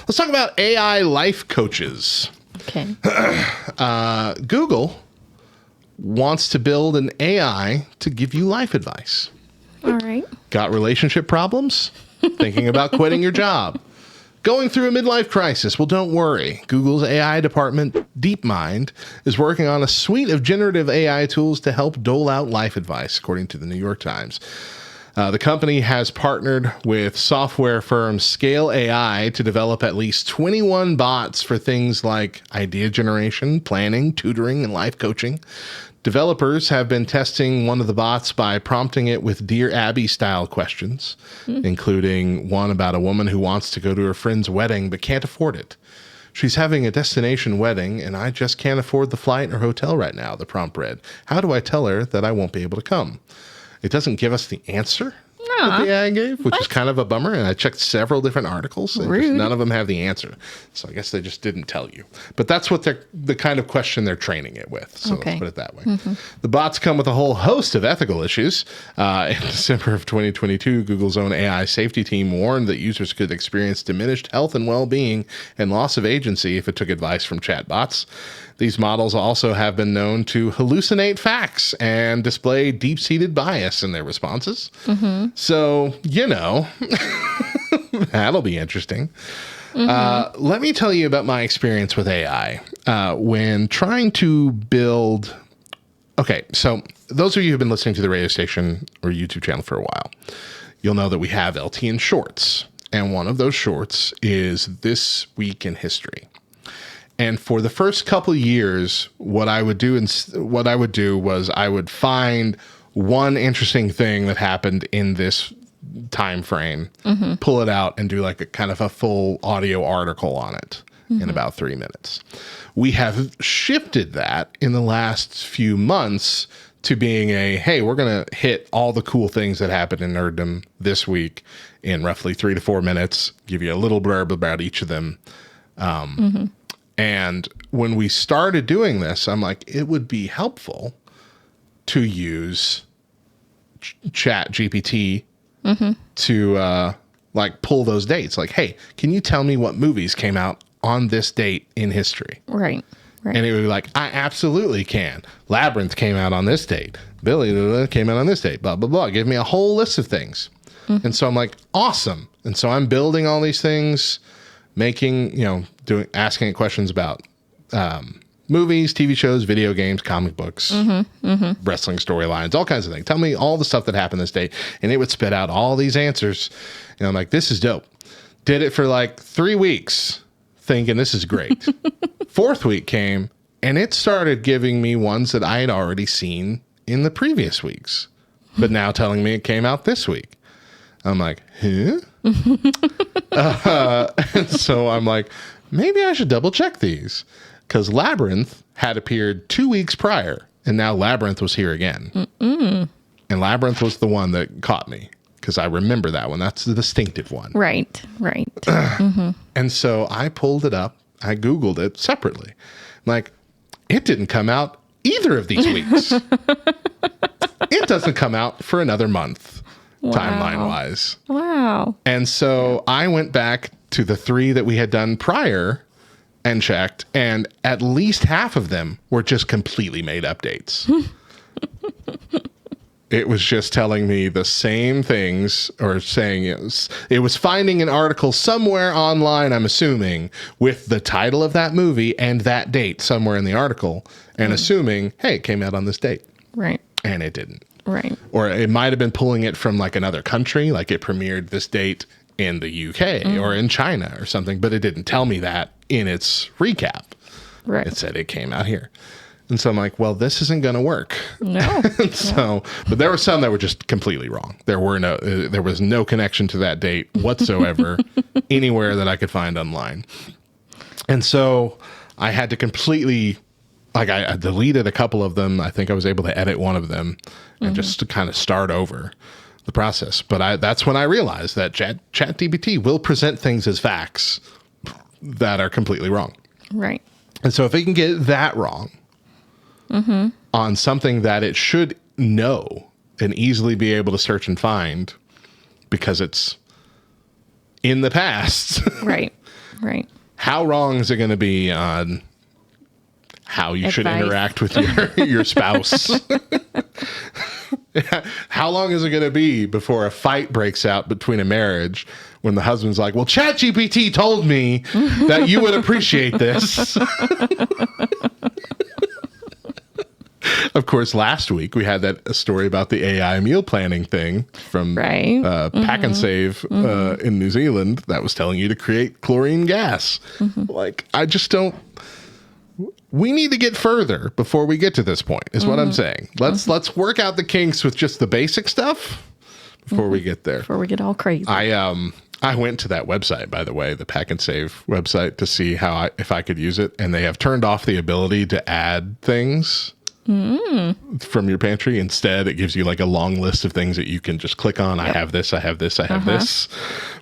Let's talk about AI life coaches. Okay. Google wants to build an AI to give you life advice. All right. Got relationship problems? Thinking about quitting your job? Going through a midlife crisis? Well, don't worry. Google's AI department, DeepMind, is working on a suite of generative AI tools to help dole out life advice, according to the New York Times. The company has partnered with software firm Scale AI to develop at least 21 bots for things like idea generation, planning, tutoring, and life coaching. Developers have been testing one of the bots by prompting it with Dear Abby-style questions, including one about a woman who wants to go to her friend's wedding but can't afford it. She's having a destination wedding, and I just can't afford the flight or hotel right now, the prompt read. How do I tell her that I won't be able to come? It doesn't give us the answer that the AI gave, which is kind of a bummer. And I checked several different articles, and just none of them have the answer. So I guess they just didn't tell you. But that's what the kind of question they're training it with. So let's put it that way. The bots come with a whole host of ethical issues. In December of 2022, Google's own AI safety team warned that users could experience diminished health and well-being and loss of agency if it took advice from chatbots. These models also have been known to hallucinate facts and display deep-seated bias in their responses. So, that'll be interesting. Let me tell you about my experience with AI. When trying to build... Okay, so those of you who've been listening to the radio station or YouTube channel for a while, you'll know that we have LTN Shorts. And one of those shorts is This Week in History. And for the first couple of years, what I would do was I would find one interesting thing that happened in this time frame, pull it out, and do like a kind of a full audio article on it in about 3 minutes. We have shifted that in the last few months to being hey, we're going to hit all the cool things that happened in nerddom this week in roughly 3 to 4 minutes, give you a little blurb about each of them. And when we started doing this, I'm like, it would be helpful to use Chat GPT to pull those dates. Like, hey, can you tell me what movies came out on this date in history? Right. And it would be like, I absolutely can. Labyrinth came out on this date. Billy came out on this date. Blah, blah, blah. Give me a whole list of things. And so I'm like, awesome. And so I'm building all these things, asking it questions about movies, TV shows, video games, comic books, wrestling storylines, all kinds of things. Tell me all the stuff that happened this day. And it would spit out all these answers. And I'm like, this is dope. Did it for like 3 weeks thinking this is great. Fourth week came and it started giving me ones that I had already seen in the previous weeks, but now telling me it came out this week. I'm like, huh? And so I'm like, maybe I should double check these, because Labyrinth had appeared 2 weeks prior, and now Labyrinth was here again. And Labyrinth was the one that caught me, because I remember that one. That's the distinctive one. Right. And so I pulled it up. I Googled it separately. Like, it didn't come out either of these weeks. It doesn't come out for another month. Wow. Timeline-wise. Wow. And so I went back to the 3 that we had done prior and checked, and at least half of them were just completely made up dates. It was just telling me the same things, or saying it was finding an article somewhere online, I'm assuming, with the title of that movie and that date somewhere in the article, and assuming, hey, it came out on this date. Right. And it didn't. Right. Or it might have been pulling it from like another country, like it premiered this date in the UK or in China or something, but it didn't tell me that in its recap. Right. It said it came out here. And so I'm like, well, this isn't going to work. No. But there were some that were just completely wrong. There was no connection to that date whatsoever anywhere that I could find online. And so I had to completely, I deleted a couple of them. I think I was able to edit one of them and just to kind of start over the process. But that's when I realized that ChatGPT will present things as facts that are completely wrong. Right. And so if it can get that wrong on something that it should know and easily be able to search and find because it's in the past. Right. Right. How wrong is it going to be on how you should Advice. interact with your spouse? How long is it going to be before a fight breaks out between a marriage when the husband's like, well, ChatGPT told me that you would appreciate this. Of course, last week we had that story about the AI meal planning thing from Right. Pack and Save in New Zealand that was telling you to create chlorine gas. Like, I just don't. We need to get further before we get to this point, is what I'm saying. Let's work out the kinks with just the basic stuff before we get there. Before we get all crazy. I went to that website, by the way, the Pack and Save website, to see if I could use it, and they have turned off the ability to add things from your pantry. Instead, it gives you like a long list of things that you can just click on. Yep. I have this, I have this, I have this,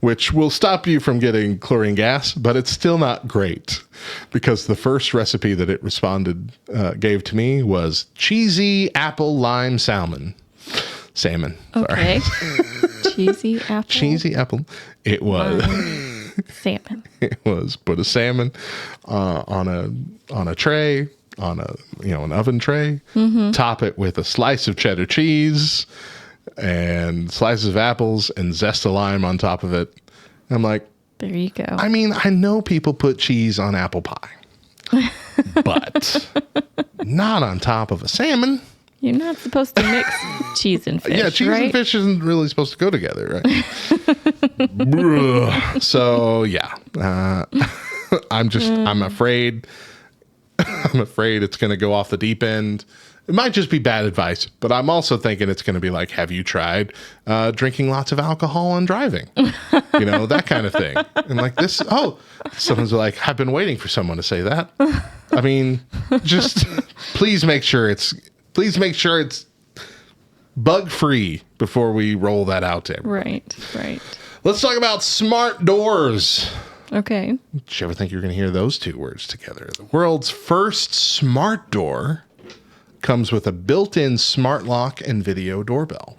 which will stop you from getting chlorine gas, but it's still not great because the first recipe that it gave to me was cheesy apple lime salmon. Salmon. Okay. Sorry. Cheesy apple. Cheesy apple. It was salmon. It was put a salmon on a tray, on an oven tray, top it with a slice of cheddar cheese and slices of apples and zest of lime on top of it. And I'm like, there you go. I mean, I know people put cheese on apple pie, but not on top of a salmon. You're not supposed to mix cheese and fish. Yeah, cheese right? and fish isn't really supposed to go together, right? So yeah, I'm afraid. I'm afraid it's going to go off the deep end. It might just be bad advice, but I'm also thinking it's going to be like, have you tried drinking lots of alcohol and driving? That kind of thing. And like this, someone's like, I've been waiting for someone to say that. I mean, just please make sure it's bug free before we roll that out to everybody. Right. Let's talk about smart doors. Okay. Did you ever think you were going to hear those two words together? The world's first smart door comes with a built-in smart lock and video doorbell.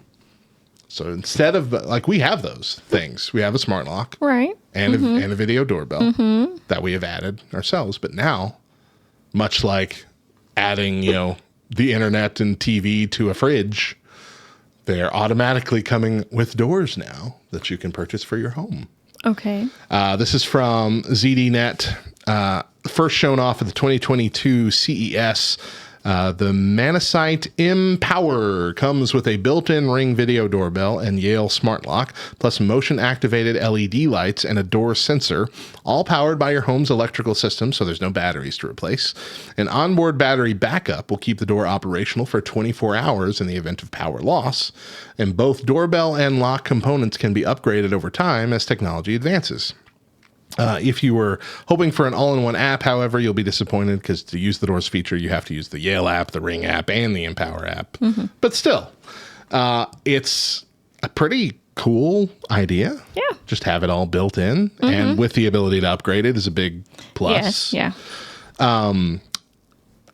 So instead of, like, we have those things. We have a smart lock. Right. And a video doorbell that we have added ourselves. But now, much like adding, the internet and TV to a fridge, they're automatically coming with doors now that you can purchase for your home. Okay. This is from ZDNet, first shown off at the 2022 CES. The Manasite Empower comes with a built-in Ring video doorbell and Yale smart lock, plus motion-activated LED lights and a door sensor, all powered by your home's electrical system, so there's no batteries to replace. An onboard battery backup will keep the door operational for 24 hours in the event of power loss, and both doorbell and lock components can be upgraded over time as technology advances. If you were hoping for an all-in-one app, however, you'll be disappointed because to use the Doors feature, you have to use the Yale app, the Ring app, and the Empower app. But still, it's a pretty cool idea. Yeah. Just have it all built in, and with the ability to upgrade it is a big plus. Yes, yeah.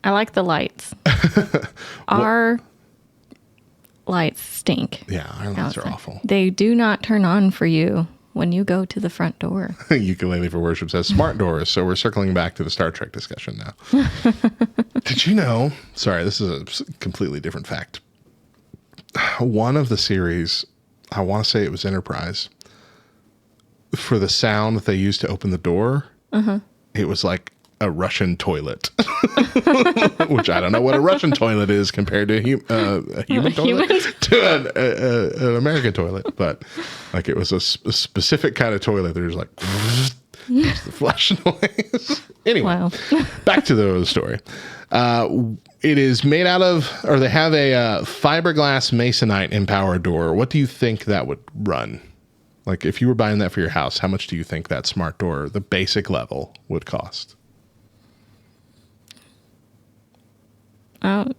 I like the lights. Our lights stink. Yeah, our lights are awful. They do not turn on for you when you go to the front door. Ukulele for Worship says smart doors. So we're circling back to the Star Trek discussion now. Did you know? Sorry, this is a completely different fact. One of the series, I want to say it was Enterprise, for the sound that they used to open the door, it was like a Russian toilet, which I don't know what a Russian toilet is compared to a human toilet, to an American toilet, but like it was a specific kind of toilet. There's like just the flush noise. Anyway, Wow. Back to the story. It is made out of, or they have a fiberglass masonite Empower door. What do you think that would run? Like if you were buying that for your house, how much do you think that smart door, the basic level, would cost? The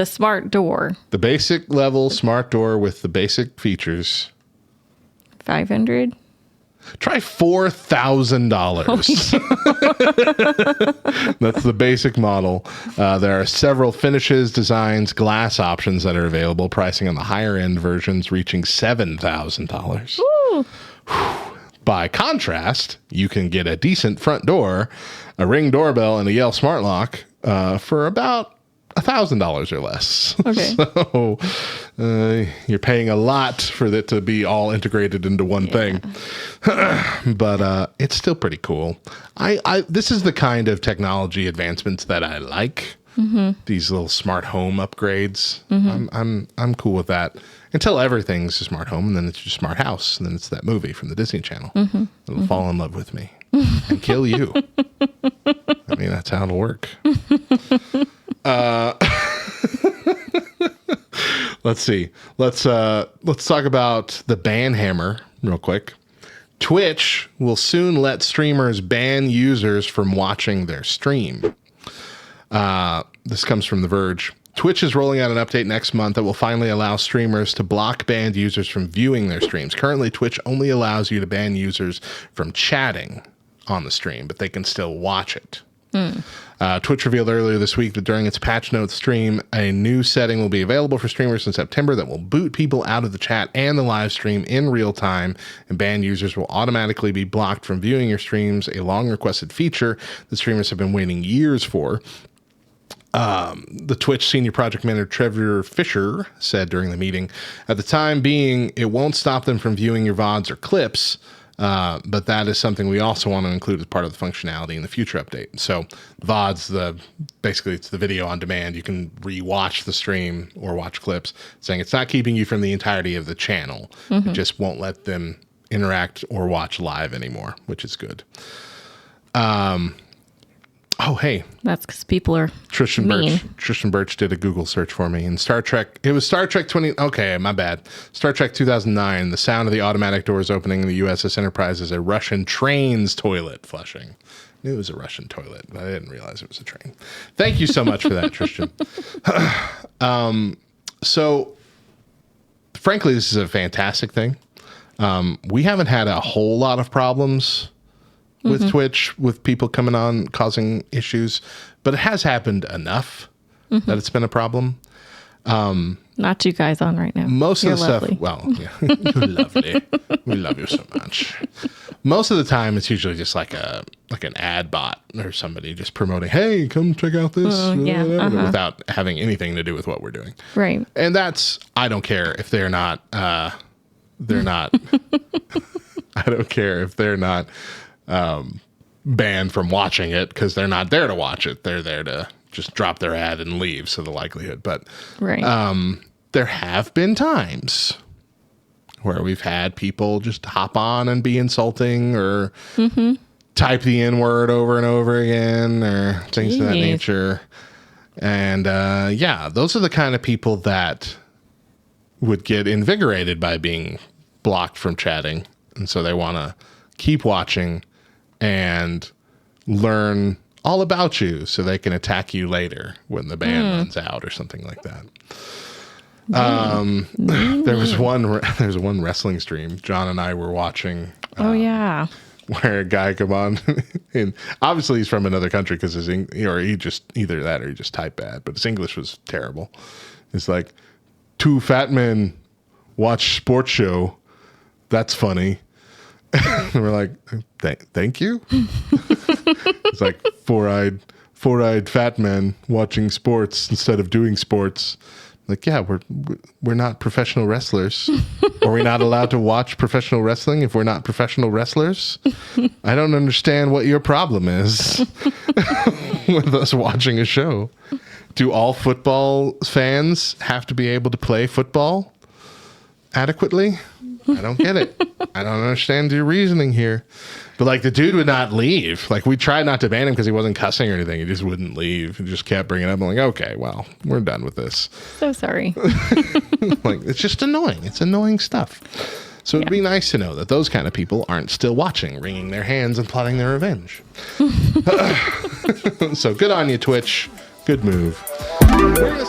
smart door, The basic level smart door with the basic features. 500. Try $4,000. That's the basic model. There are several finishes, designs, glass options that are available, pricing on the higher end versions reaching $7,000. By contrast, you can get a decent front door, a Ring doorbell, and a Yale smart lock for about $1,000 or less. Okay. So you're paying a lot for it to be all integrated into one thing. But it's still pretty cool. This is the kind of technology advancements that I like. These little smart home upgrades. I'm cool with that. Until everything's a smart home, and then it's your smart house, and then it's that movie from the Disney Channel. It'll fall in love with me and kill you. I mean, that's how it'll work. Let's see. Let's talk about the ban hammer real quick. Twitch will soon let streamers ban users from watching their stream. This comes from The Verge. Twitch is rolling out an update next month that will finally allow streamers to block banned users from viewing their streams. Currently, Twitch only allows you to ban users from chatting on the stream, but they can still watch it. Twitch revealed earlier this week that during its patch notes stream, a new setting will be available for streamers in September that will boot people out of the chat and the live stream in real time, and banned users will automatically be blocked from viewing your streams, a long requested feature that streamers have been waiting years for. The Twitch senior project manager Trevor Fisher said during the meeting, at the time being, it won't stop them from viewing your VODs or clips, but that is something we also want to include as part of the functionality in the future update. So VODs, basically it's the video on demand. You can rewatch the stream or watch clips, saying it's not keeping you from the entirety of the channel. It just won't let them interact or watch live anymore, which is good. Oh, hey. That's because people are mean. Tristan Birch did a Google search for me. And Star Trek 20... Okay, my bad. Star Trek 2009, the sound of the automatic doors opening in the USS Enterprise is a Russian train's toilet flushing. I knew it was a Russian toilet, but I didn't realize it was a train. Thank you so much for that, Tristan. So, frankly, this is a fantastic thing. We haven't had a whole lot of problems with Twitch, with people coming on causing issues, but it has happened enough that it's been a problem. Not you guys on right now. Most You're of the lovely. stuff, well, yeah, you're lovely. We love you so much. Most of the time, it's usually just like an ad bot or somebody just promoting, "Hey, come check out this," without having anything to do with what we're doing. Right. And I don't care if they're not. I don't care if they're not banned from watching it because they're not there to watch it. They're there to just drop their ad and leave. So the likelihood, but there have been times where we've had people just hop on and be insulting or type the N-word over and over again or things of that nature. And those are the kind of people that would get invigorated by being blocked from chatting. And so they want to keep watching and learn all about you so they can attack you later when the ban runs out or something like that. There's one wrestling stream John and I were watching. Where a guy come on and obviously he's from another country because he just either that or he just typed bad, but his English was terrible. It's like, two fat men watch sports show. That's funny. And we're like, thank you. It's like four-eyed fat men watching sports instead of doing sports. Like, yeah, we're not professional wrestlers. Are we not allowed to watch professional wrestling if we're not professional wrestlers? I don't understand what your problem is with us watching a show. Do all football fans have to be able to play football adequately? I don't get it. I don't understand your reasoning here. But like the dude would not leave. Like we tried not to ban him because he wasn't cussing or anything. He just wouldn't leave. He just kept bringing it up. I'm like, okay, well, we're done with this. So sorry. Like it's just annoying. It's annoying stuff. So it'd be nice to know that those kind of people aren't still watching, wringing their hands and plotting their revenge. So good on you, Twitch. Good move. We're gonna